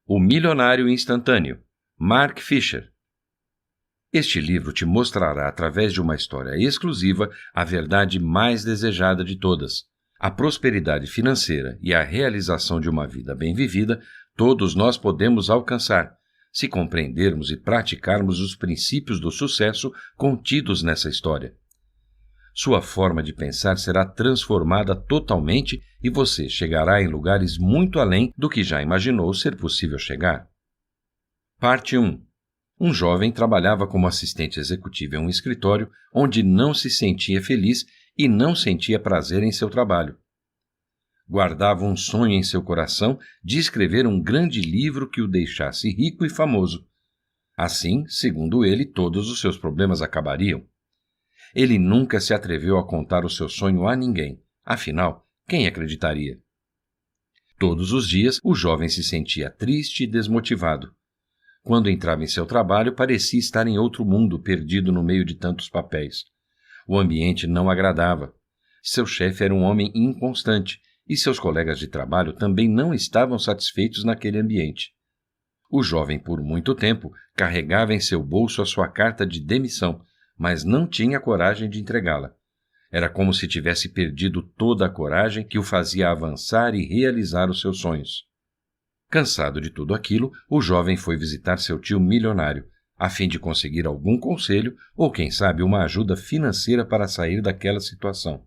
O Milionário Instantâneo, Mark Fisher. Este livro te mostrará, através de uma história exclusiva, a verdade mais desejada de todas. A prosperidade financeira e a realização de uma vida bem vivida, todos nós podemos alcançar, se compreendermos e praticarmos os princípios do sucesso contidos nessa história. Sua forma de pensar será transformada totalmente e você chegará em lugares muito além do que já imaginou ser possível chegar. Parte 1. Um jovem trabalhava como assistente executivo em um escritório onde não se sentia feliz e não sentia prazer em seu trabalho. Guardava um sonho em seu coração de escrever um grande livro que o deixasse rico e famoso. Assim, segundo ele, todos os seus problemas acabariam. Ele nunca se atreveu a contar o seu sonho a ninguém. Afinal, quem acreditaria? Todos os dias, o jovem se sentia triste e desmotivado. Quando entrava em seu trabalho, parecia estar em outro mundo, perdido no meio de tantos papéis. O ambiente não agradava. Seu chefe era um homem inconstante, e seus colegas de trabalho também não estavam satisfeitos naquele ambiente. O jovem, por muito tempo, carregava em seu bolso a sua carta de demissão, mas não tinha coragem de entregá-la. Era como se tivesse perdido toda a coragem que o fazia avançar e realizar os seus sonhos. Cansado de tudo aquilo, o jovem foi visitar seu tio milionário, a fim de conseguir algum conselho ou, quem sabe, uma ajuda financeira para sair daquela situação.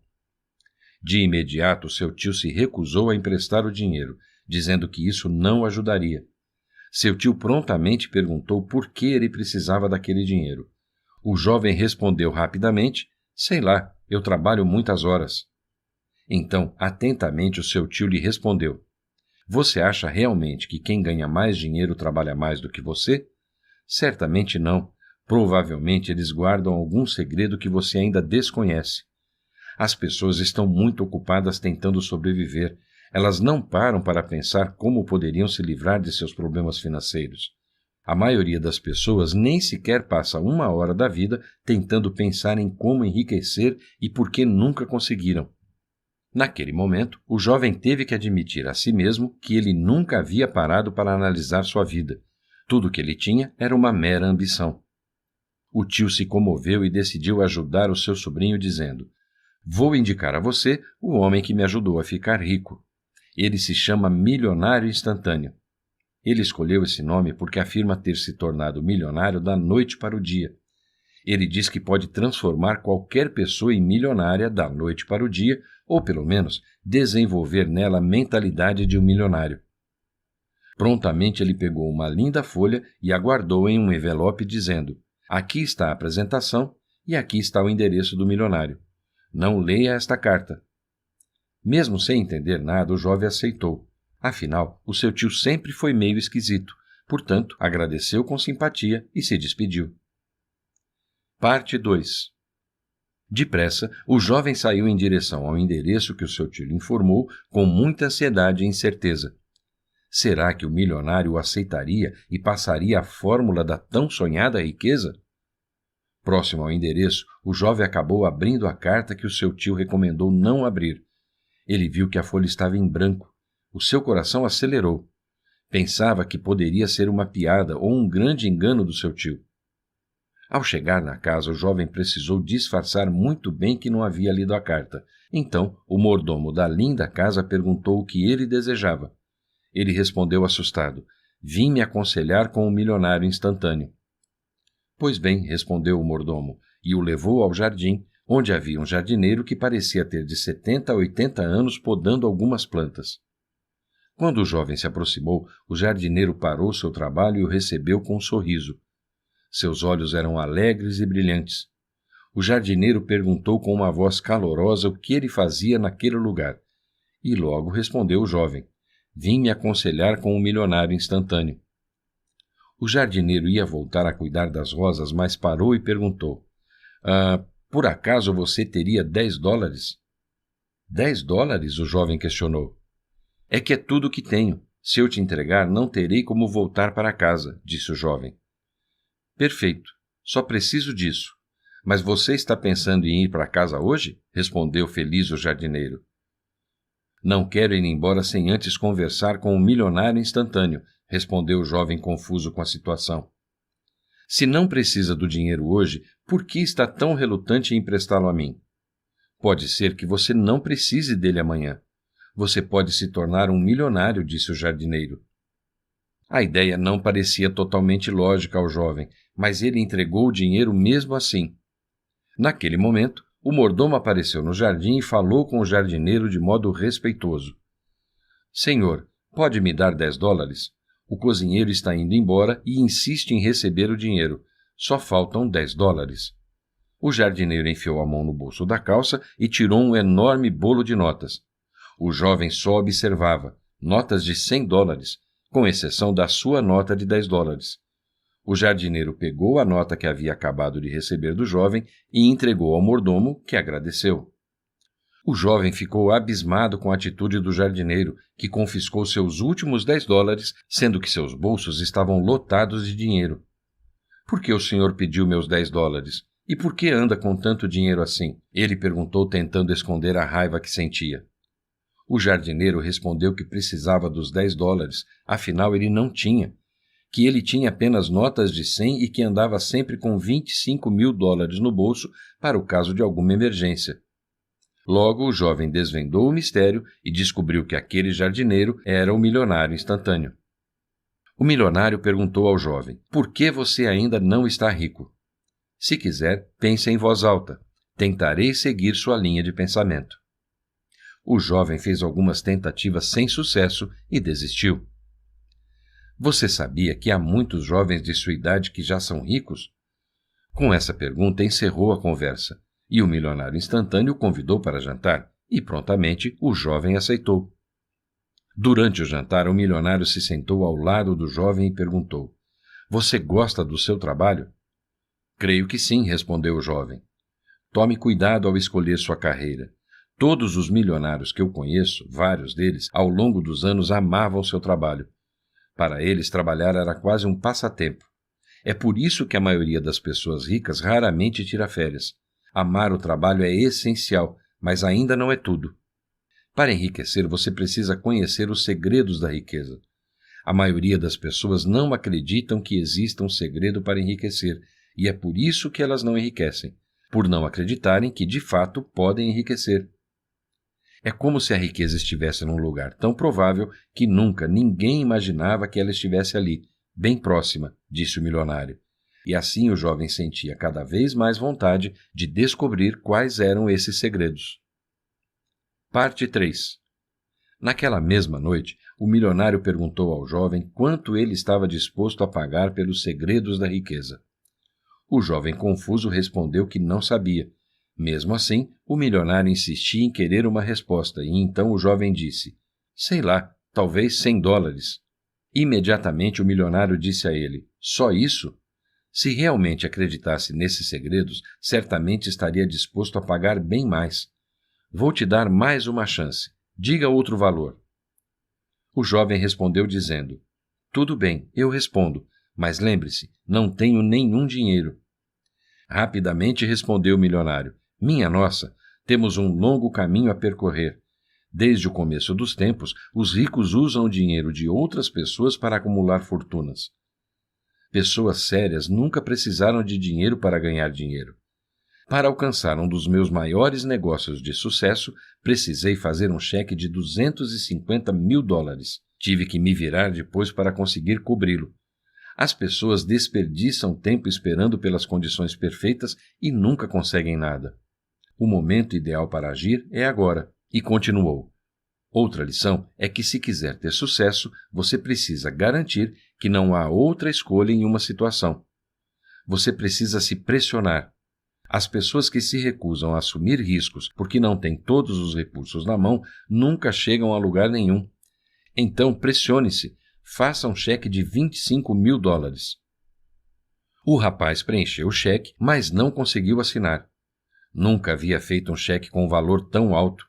De imediato, seu tio se recusou a emprestar o dinheiro, dizendo que isso não o ajudaria. Seu tio prontamente perguntou por que ele precisava daquele dinheiro. O jovem respondeu rapidamente: "Sei lá, eu trabalho muitas horas." Então, atentamente, o seu tio lhe respondeu: "Você acha realmente que quem ganha mais dinheiro trabalha mais do que você? Certamente não. Provavelmente eles guardam algum segredo que você ainda desconhece. As pessoas estão muito ocupadas tentando sobreviver. Elas não param para pensar como poderiam se livrar de seus problemas financeiros. A maioria das pessoas nem sequer passa uma hora da vida tentando pensar em como enriquecer e por que nunca conseguiram." Naquele momento, o jovem teve que admitir a si mesmo que ele nunca havia parado para analisar sua vida. Tudo o que ele tinha era uma mera ambição. O tio se comoveu e decidiu ajudar o seu sobrinho dizendo: "Vou indicar a você o homem que me ajudou a ficar rico. Ele se chama Milionário Instantâneo. Ele escolheu esse nome porque afirma ter se tornado milionário da noite para o dia. Ele diz que pode transformar qualquer pessoa em milionária da noite para o dia, ou pelo menos desenvolver nela a mentalidade de um milionário." Prontamente ele pegou uma linda folha e a guardou em um envelope dizendo: "Aqui está a apresentação e aqui está o endereço do milionário. Não leia esta carta." Mesmo sem entender nada, o jovem aceitou. Afinal, o seu tio sempre foi meio esquisito, portanto, agradeceu com simpatia e se despediu. Parte 2. Depressa, o jovem saiu em direção ao endereço que o seu tio lhe informou com muita ansiedade e incerteza. Será que o milionário o aceitaria e passaria a fórmula da tão sonhada riqueza? Próximo ao endereço, o jovem acabou abrindo a carta que o seu tio recomendou não abrir. Ele viu que a folha estava em branco. O seu coração acelerou. Pensava que poderia ser uma piada ou um grande engano do seu tio. Ao chegar na casa, o jovem precisou disfarçar muito bem que não havia lido a carta. Então, o mordomo da linda casa perguntou o que ele desejava. Ele respondeu assustado: "Vim me aconselhar com o milionário instantâneo." "Pois bem," respondeu o mordomo, e o levou ao jardim, onde havia um jardineiro que parecia ter de 70 a 80 anos podando algumas plantas. Quando o jovem se aproximou, o jardineiro parou seu trabalho e o recebeu com um sorriso. Seus olhos eram alegres e brilhantes. O jardineiro perguntou com uma voz calorosa o que ele fazia naquele lugar. E logo respondeu o jovem: "Vim me aconselhar com o milionário instantâneo." O jardineiro ia voltar a cuidar das rosas, mas parou e perguntou: "Por acaso você teria $10? $10? O jovem questionou. "É que é tudo o que tenho. Se eu te entregar, não terei como voltar para casa," disse o jovem. "Perfeito. Só preciso disso. Mas você está pensando em ir para casa hoje?" respondeu feliz o jardineiro. "Não quero ir embora sem antes conversar com o milionário instantâneo," respondeu o jovem confuso com a situação. Se não precisa do dinheiro hoje, por que está tão relutante em emprestá-lo a mim? Pode ser que você não precise dele amanhã. Você pode se tornar um milionário, disse o jardineiro. A ideia não parecia totalmente lógica ao jovem, mas ele entregou o dinheiro mesmo assim. Naquele momento, o mordomo apareceu no jardim e falou com o jardineiro de modo respeitoso. Senhor, pode me dar $10? O cozinheiro está indo embora e insiste em receber o dinheiro. Só faltam $10. O jardineiro enfiou a mão no bolso da calça e tirou um enorme bolo de notas. O jovem só observava, notas de $100, com exceção da sua nota de $10. O jardineiro pegou a nota que havia acabado de receber do jovem e entregou ao mordomo, que agradeceu. O jovem ficou abismado com a atitude do jardineiro, que confiscou seus últimos $10, sendo que seus bolsos estavam lotados de dinheiro. Por que o senhor pediu meus $10? E por que anda com tanto dinheiro assim? Ele perguntou, tentando esconder a raiva que sentia. O jardineiro respondeu que precisava dos $10, afinal ele não tinha, que ele tinha apenas notas de 100 e que andava sempre com $25.000 no bolso para o caso de alguma emergência. Logo, o jovem desvendou o mistério e descobriu que aquele jardineiro era o milionário instantâneo. O milionário perguntou ao jovem, por que você ainda não está rico? Se quiser, pense em voz alta. Tentarei seguir sua linha de pensamento. O jovem fez algumas tentativas sem sucesso e desistiu. Você sabia que há muitos jovens de sua idade que já são ricos? Com essa pergunta encerrou a conversa, e o milionário instantâneo o convidou para jantar, e prontamente o jovem aceitou. Durante o jantar, o milionário se sentou ao lado do jovem e perguntou, você gosta do seu trabalho? Creio que sim, respondeu o jovem. Tome cuidado ao escolher sua carreira. Todos os milionários que eu conheço, vários deles, ao longo dos anos amavam seu trabalho. Para eles, trabalhar era quase um passatempo. É por isso que a maioria das pessoas ricas raramente tira férias. Amar o trabalho é essencial, mas ainda não é tudo. Para enriquecer, você precisa conhecer os segredos da riqueza. A maioria das pessoas não acreditam que exista um segredo para enriquecer, e é por isso que elas não enriquecem, por não acreditarem que, de fato, podem enriquecer. É como se a riqueza estivesse num lugar tão provável que nunca ninguém imaginava que ela estivesse ali, bem próxima, disse o milionário. E assim o jovem sentia cada vez mais vontade de descobrir quais eram esses segredos. Parte 3. Naquela mesma noite, o milionário perguntou ao jovem quanto ele estava disposto a pagar pelos segredos da riqueza. O jovem confuso respondeu que não sabia. Mesmo assim, o milionário insistia em querer uma resposta, e então o jovem disse, sei lá, talvez $100. Imediatamente o milionário disse a ele, só isso? Se realmente acreditasse nesses segredos, certamente estaria disposto a pagar bem mais. Vou te dar mais uma chance. Diga outro valor. O jovem respondeu dizendo, tudo bem, eu respondo, mas lembre-se, não tenho nenhum dinheiro. Rapidamente respondeu o milionário, minha nossa, temos um longo caminho a percorrer. Desde o começo dos tempos, os ricos usam o dinheiro de outras pessoas para acumular fortunas. Pessoas sérias nunca precisaram de dinheiro para ganhar dinheiro. Para alcançar um dos meus maiores negócios de sucesso, precisei fazer um cheque de $250.000. Tive que me virar depois para conseguir cobri-lo. As pessoas desperdiçam tempo esperando pelas condições perfeitas e nunca conseguem nada. O momento ideal para agir é agora. E continuou. Outra lição é que se quiser ter sucesso, você precisa garantir que não há outra escolha em uma situação. Você precisa se pressionar. As pessoas que se recusam a assumir riscos porque não têm todos os recursos na mão nunca chegam a lugar nenhum. Então pressione-se. Faça um cheque de $25.000. O rapaz preencheu o cheque, mas não conseguiu assinar. Nunca havia feito um cheque com um valor tão alto.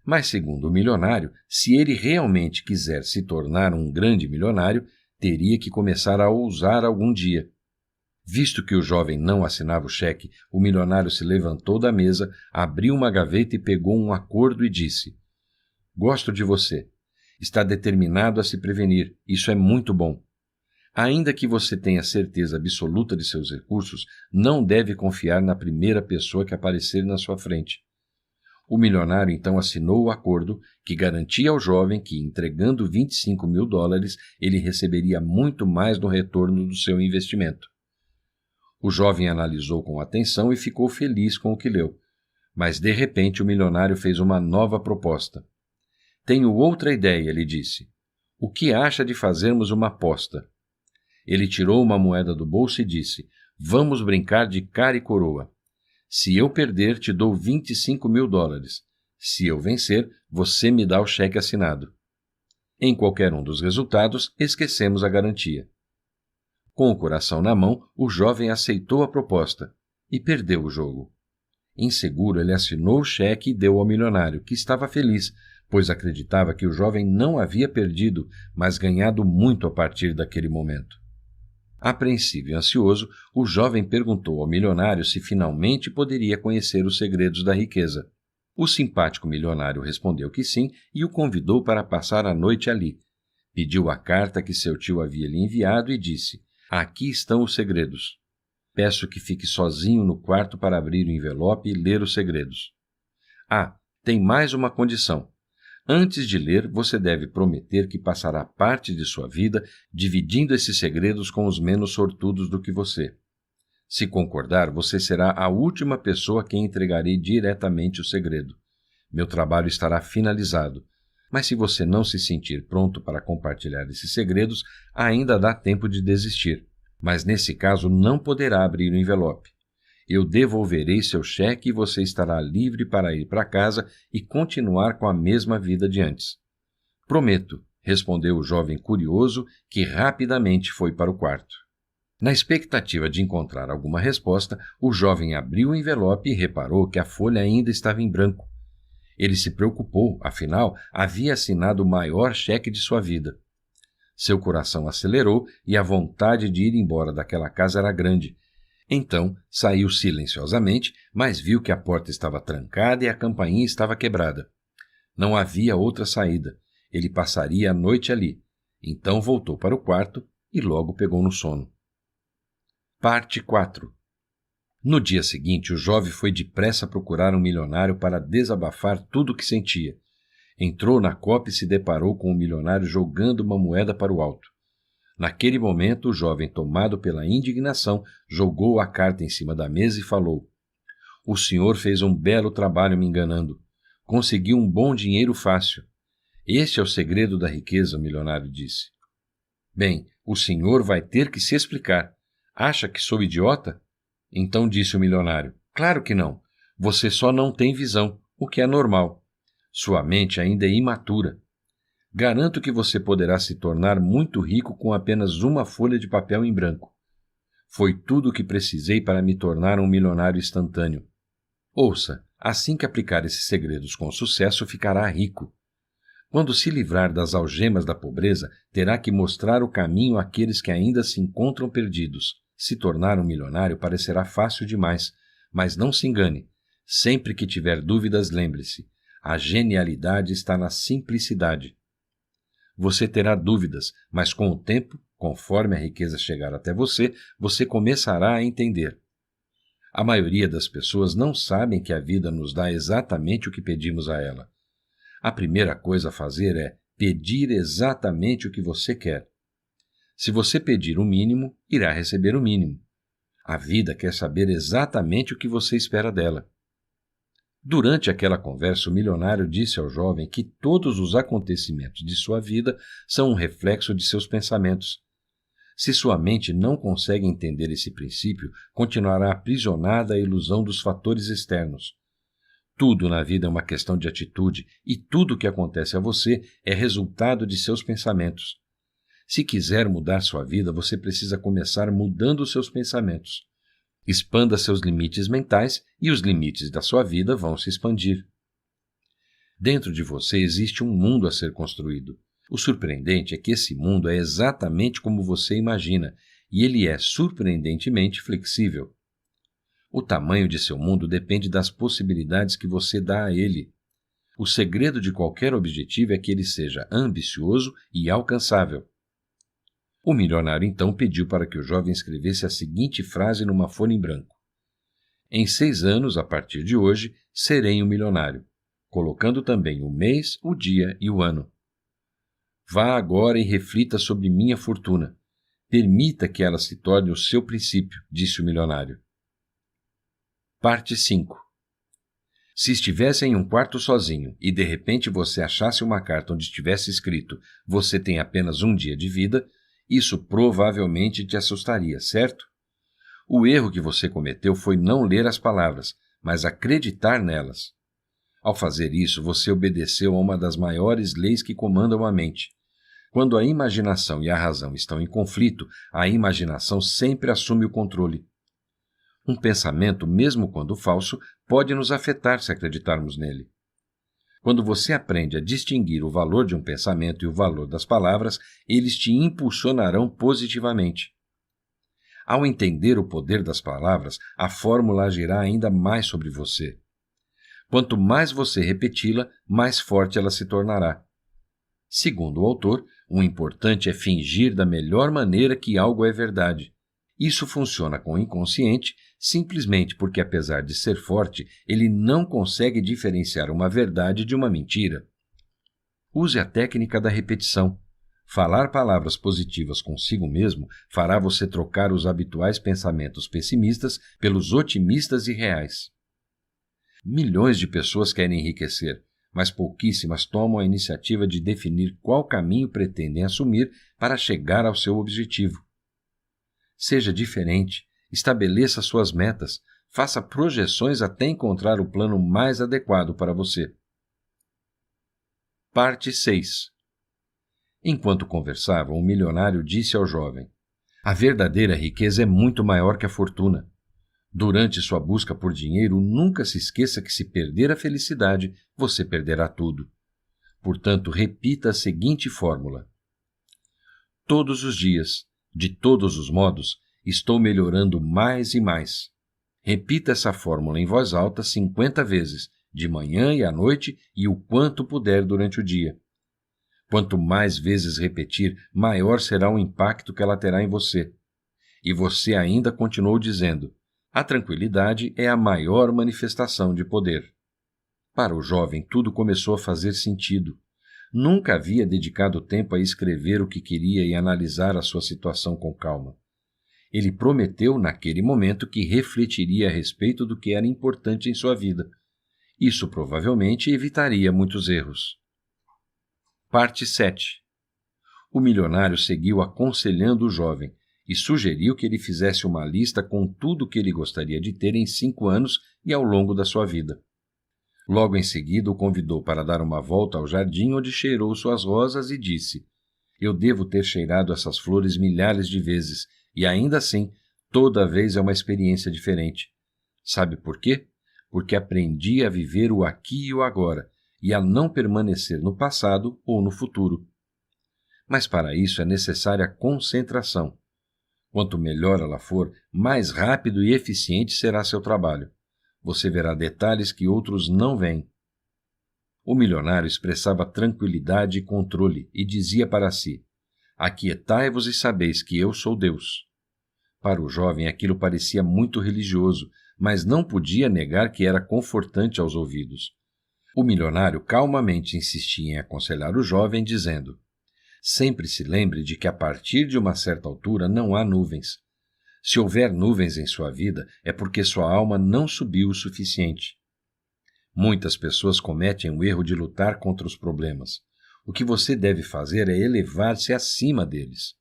Mas, segundo o milionário, se ele realmente quiser se tornar um grande milionário, teria que começar a ousar algum dia. Visto que o jovem não assinava o cheque, o milionário se levantou da mesa, abriu uma gaveta e pegou um acordo e disse: Gosto de você. Está determinado a se prevenir. Isso é muito bom. Ainda que você tenha certeza absoluta de seus recursos, não deve confiar na primeira pessoa que aparecer na sua frente. O milionário então assinou o acordo que garantia ao jovem que, entregando $25.000, ele receberia muito mais no retorno do seu investimento. O jovem analisou com atenção e ficou feliz com o que leu. Mas, de repente, o milionário fez uma nova proposta. Tenho outra ideia, ele disse. O que acha de fazermos uma aposta? Ele tirou uma moeda do bolso e disse, vamos brincar de cara e coroa. Se eu perder, te dou $25.000. Se eu vencer, você me dá o cheque assinado. Em qualquer um dos resultados, esquecemos a garantia. Com o coração na mão, o jovem aceitou a proposta e perdeu o jogo. Inseguro, ele assinou o cheque e deu ao milionário, que estava feliz, pois acreditava que o jovem não havia perdido, mas ganhado muito a partir daquele momento. Apreensivo e ansioso, o jovem perguntou ao milionário se finalmente poderia conhecer os segredos da riqueza. O simpático milionário respondeu que sim e o convidou para passar a noite ali. Pediu a carta que seu tio havia lhe enviado e disse, aqui estão os segredos. Peço que fique sozinho no quarto para abrir o envelope e ler os segredos. Ah, tem mais uma condição. Antes de ler, você deve prometer que passará parte de sua vida dividindo esses segredos com os menos sortudos do que você. Se concordar, você será a última pessoa a quem entregarei diretamente o segredo. Meu trabalho estará finalizado, mas se você não se sentir pronto para compartilhar esses segredos, ainda dá tempo de desistir. Mas nesse caso não poderá abrir o envelope. Eu devolverei seu cheque e você estará livre para ir para casa e continuar com a mesma vida de antes. Prometo, respondeu o jovem curioso, que rapidamente foi para o quarto. Na expectativa de encontrar alguma resposta, o jovem abriu o envelope e reparou que a folha ainda estava em branco. Ele se preocupou, afinal, havia assinado o maior cheque de sua vida. Seu coração acelerou e a vontade de ir embora daquela casa era grande. Então, saiu silenciosamente, mas viu que a porta estava trancada e a campainha estava quebrada. Não havia outra saída. Ele passaria a noite ali. Então voltou para o quarto e logo pegou no sono. Parte 4. No dia seguinte, o jovem foi depressa procurar um milionário para desabafar tudo o que sentia. Entrou na copa e se deparou com o milionário jogando uma moeda para o alto. Naquele momento, o jovem, tomado pela indignação, jogou a carta em cima da mesa e falou, o senhor fez um belo trabalho me enganando. Conseguiu um bom dinheiro fácil. Este é o segredo da riqueza, o milionário disse. Bem, o senhor vai ter que se explicar. Acha que sou idiota? Então disse o milionário, claro que não. Você só não tem visão, o que é normal. Sua mente ainda é imatura. Garanto que você poderá se tornar muito rico com apenas uma folha de papel em branco. Foi tudo o que precisei para me tornar um milionário instantâneo. Ouça, assim que aplicar esses segredos com sucesso, ficará rico. Quando se livrar das algemas da pobreza, terá que mostrar o caminho àqueles que ainda se encontram perdidos. Se tornar um milionário parecerá fácil demais, mas não se engane. Sempre que tiver dúvidas, lembre-se, a genialidade está na simplicidade. Você terá dúvidas, mas com o tempo, conforme a riqueza chegar até você, você começará a entender. A maioria das pessoas não sabem que a vida nos dá exatamente o que pedimos a ela. A primeira coisa a fazer é pedir exatamente o que você quer. Se você pedir o mínimo, irá receber o mínimo. A vida quer saber exatamente o que você espera dela. Durante aquela conversa, o milionário disse ao jovem que todos os acontecimentos de sua vida são um reflexo de seus pensamentos. Se sua mente não consegue entender esse princípio, continuará aprisionada à ilusão dos fatores externos. Tudo na vida é uma questão de atitude e tudo o que acontece a você é resultado de seus pensamentos. Se quiser mudar sua vida, você precisa começar mudando os seus pensamentos. Expanda seus limites mentais e os limites da sua vida vão se expandir. Dentro de você existe um mundo a ser construído. O surpreendente é que esse mundo é exatamente como você imagina e ele é surpreendentemente flexível. O tamanho de seu mundo depende das possibilidades que você dá a ele. O segredo de qualquer objetivo é que ele seja ambicioso e alcançável. O milionário então pediu para que o jovem escrevesse a seguinte frase numa folha em branco: Em 6 anos, a partir de hoje, serei um milionário, colocando também o mês, o dia e o ano. Vá agora e reflita sobre minha fortuna. Permita que ela se torne o seu princípio, disse o milionário. Parte 5. Se estivesse em um quarto sozinho e de repente você achasse uma carta onde estivesse escrito "Você tem apenas um dia de vida", isso provavelmente te assustaria, certo? O erro que você cometeu foi não ler as palavras, mas acreditar nelas. Ao fazer isso, você obedeceu a uma das maiores leis que comandam a mente. Quando a imaginação e a razão estão em conflito, a imaginação sempre assume o controle. Um pensamento, mesmo quando falso, pode nos afetar se acreditarmos nele. Quando você aprende a distinguir o valor de um pensamento e o valor das palavras, eles te impulsionarão positivamente. Ao entender o poder das palavras, a fórmula agirá ainda mais sobre você. Quanto mais você repeti-la, mais forte ela se tornará. Segundo o autor, o importante é fingir da melhor maneira que algo é verdade. Isso funciona com o inconsciente simplesmente porque, apesar de ser forte, ele não consegue diferenciar uma verdade de uma mentira. Use a técnica da repetição. Falar palavras positivas consigo mesmo fará você trocar os habituais pensamentos pessimistas pelos otimistas e reais. Milhões de pessoas querem enriquecer, mas pouquíssimas tomam a iniciativa de definir qual caminho pretendem assumir para chegar ao seu objetivo. Seja diferente, estabeleça suas metas, faça projeções até encontrar o plano mais adequado para você. Parte 6. Enquanto conversavam, o milionário disse ao jovem: A verdadeira riqueza é muito maior que a fortuna. Durante sua busca por dinheiro, nunca se esqueça que se perder a felicidade, você perderá tudo. Portanto, repita a seguinte fórmula: Todos os dias, de todos os modos, estou melhorando mais e mais. Repita essa fórmula em voz alta 50 vezes, de manhã e à noite e o quanto puder durante o dia. Quanto mais vezes repetir, maior será o impacto que ela terá em você. E você ainda continuou dizendo: a tranquilidade é a maior manifestação de poder. Para o jovem, tudo começou a fazer sentido. Nunca havia dedicado tempo a escrever o que queria e analisar a sua situação com calma. Ele prometeu, naquele momento, que refletiria a respeito do que era importante em sua vida. Isso provavelmente evitaria muitos erros. Parte 7. O milionário seguiu aconselhando o jovem e sugeriu que ele fizesse uma lista com tudo o que ele gostaria de ter em 5 anos e ao longo da sua vida. Logo em seguida, o convidou para dar uma volta ao jardim onde cheirou suas rosas e disse: Eu devo ter cheirado essas flores milhares de vezes, e ainda assim, toda vez é uma experiência diferente. Sabe por quê? Porque aprendi a viver o aqui e o agora, e a não permanecer no passado ou no futuro. Mas para isso é necessária concentração. Quanto melhor ela for, mais rápido e eficiente será seu trabalho. Você verá detalhes que outros não veem. O milionário expressava tranquilidade e controle e dizia para si: Aquietai-vos e sabeis que eu sou Deus. Para o jovem aquilo parecia muito religioso, mas não podia negar que era confortante aos ouvidos. O milionário calmamente insistia em aconselhar o jovem, dizendo: Sempre se lembre de que a partir de uma certa altura não há nuvens. Se houver nuvens em sua vida, é porque sua alma não subiu o suficiente. Muitas pessoas cometem o erro de lutar contra os problemas. O que você deve fazer é elevar-se acima deles.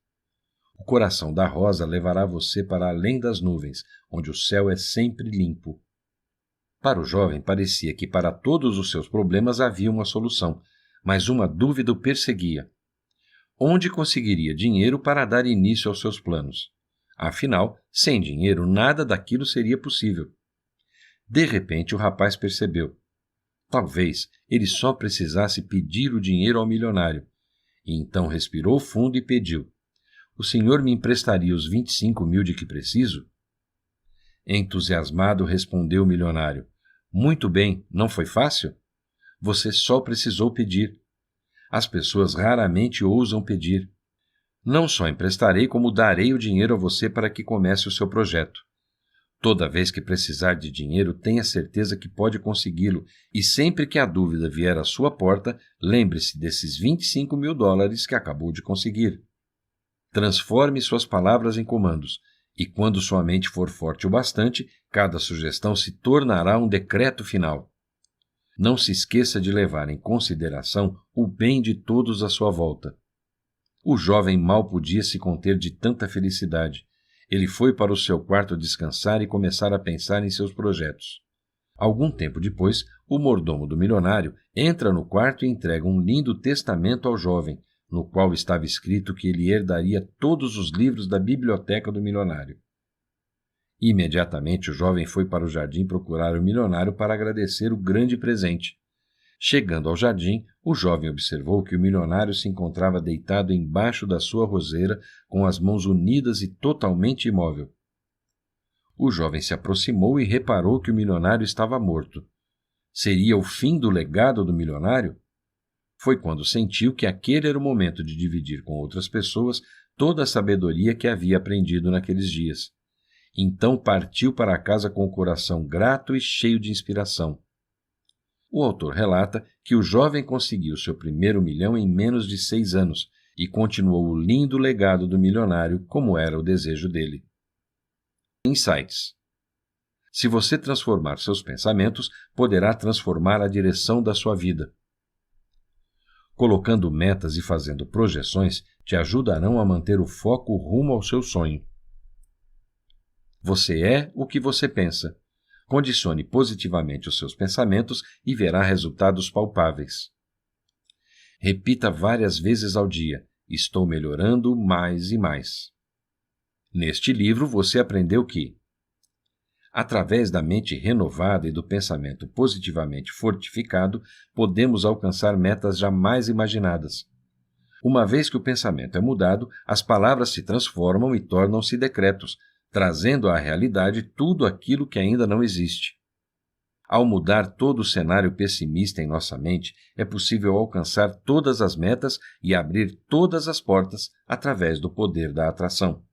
O coração da rosa levará você para além das nuvens, onde o céu é sempre limpo. Para o jovem parecia que para todos os seus problemas havia uma solução, mas uma dúvida o perseguia. Onde conseguiria dinheiro para dar início aos seus planos? Afinal, sem dinheiro, nada daquilo seria possível. De repente, o rapaz percebeu. Talvez ele só precisasse pedir o dinheiro ao milionário. E então respirou fundo e pediu: O senhor me emprestaria os 25.000 de que preciso? Entusiasmado, respondeu o milionário: Muito bem, não foi fácil? Você só precisou pedir. As pessoas raramente ousam pedir. Não só emprestarei, como darei o dinheiro a você para que comece o seu projeto. Toda vez que precisar de dinheiro, tenha certeza que pode consegui-lo, e sempre que a dúvida vier à sua porta, lembre-se desses $25.000 que acabou de conseguir. Transforme suas palavras em comandos, e quando sua mente for forte o bastante, cada sugestão se tornará um decreto final. Não se esqueça de levar em consideração o bem de todos à sua volta. O jovem mal podia se conter de tanta felicidade. Ele foi para o seu quarto descansar e começar a pensar em seus projetos. Algum tempo depois, o mordomo do milionário entra no quarto e entrega um lindo testamento ao jovem, no qual estava escrito que ele herdaria todos os livros da biblioteca do milionário. Imediatamente o jovem foi para o jardim procurar o milionário para agradecer o grande presente. Chegando ao jardim, o jovem observou que o milionário se encontrava deitado embaixo da sua roseira, com as mãos unidas e totalmente imóvel. O jovem se aproximou e reparou que o milionário estava morto. Seria o fim do legado do milionário? Foi quando sentiu que aquele era o momento de dividir com outras pessoas toda a sabedoria que havia aprendido naqueles dias. Então partiu para casa com o coração grato e cheio de inspiração. O autor relata que o jovem conseguiu seu primeiro milhão em menos de 6 anos e continuou o lindo legado do milionário como era o desejo dele. Insights. Se você transformar seus pensamentos, poderá transformar a direção da sua vida. Colocando metas e fazendo projeções te ajudarão a manter o foco rumo ao seu sonho. Você é o que você pensa. Condicione positivamente os seus pensamentos e verá resultados palpáveis. Repita várias vezes ao dia: estou melhorando mais e mais. Neste livro você aprendeu que, através da mente renovada e do pensamento positivamente fortificado, podemos alcançar metas jamais imaginadas. Uma vez que o pensamento é mudado, as palavras se transformam e tornam-se decretos, trazendo à realidade tudo aquilo que ainda não existe. Ao mudar todo o cenário pessimista em nossa mente, é possível alcançar todas as metas e abrir todas as portas através do poder da atração.